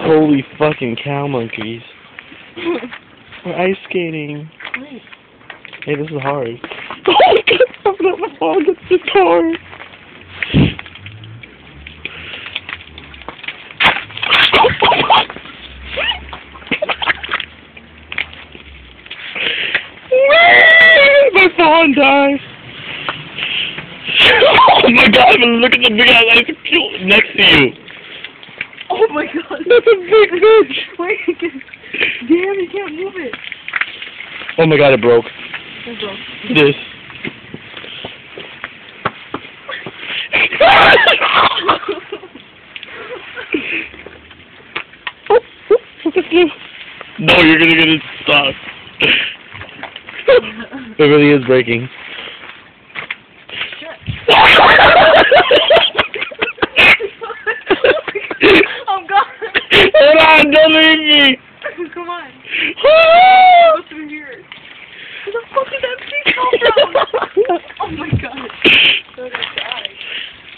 Holy fucking cow monkeys. We're ice skating. Wait. Hey, this is hard. Oh my god, I'm gonna fall against this car. My phone died. Oh my god, look at the big ass ice cube next to you. Oh my god. That's a big bitch. Wait. Damn, you can't move it. Oh my god, it broke. It broke. This. No, you're gonna get it stuck. It really is breaking. I'm gone. Hold on, don't leave me. Come on. What's in here? Where the fuck did that thing come from? Oh my god. I'm gonna die.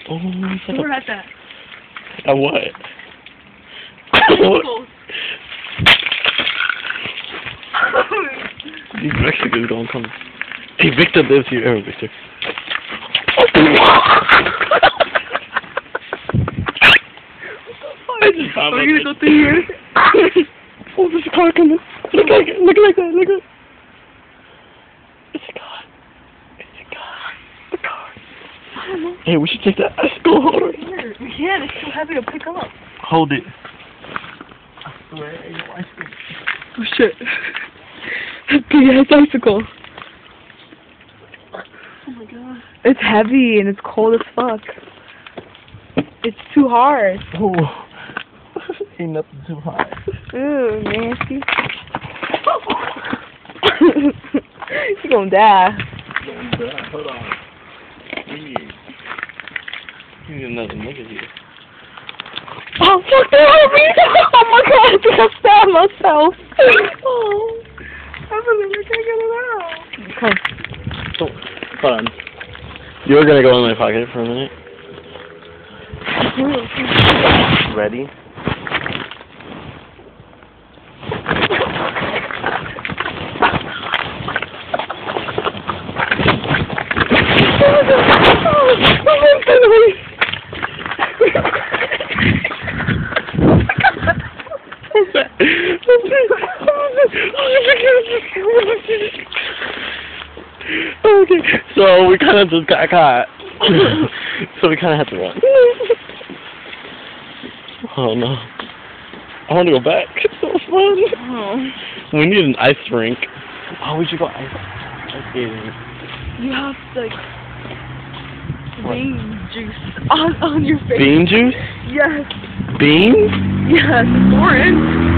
Oh, Where at that? at what? Close. These Mexicans gonna come. Hey, Victor lives here. Oh, Victor. I just found Are you gonna go through here? Oh, there's a car coming. Look like it. Look like that. Look at it. It's a car. It's a car. The car. I don't know. Hey, we should take that escalator. Here. We can. It's too heavy to pick up. Hold it. I swear, I swear. Oh shit. That big ass icicle. Oh my god. It's heavy and it's cold as fuck. It's too hard. Oh. Ain't nothing too hot. Ooh, nasty. You're gonna die. Hold on. You need another nigga here. Oh, fuck, they hurt me! Oh my god, I think I stabbed myself. Oh. I believe I can't get it out. Okay. Oh, hold on. You were gonna go in my pocket for a minute. Ready? Okay, so we kind of just got caught. So we kind of had to run. Oh no. I want to go back. It's so fun. Oh. We need an ice rink. Oh, we should go ice skating. You have like bean juice on your face. Bean juice? Yes. Beans? Yes. Orange.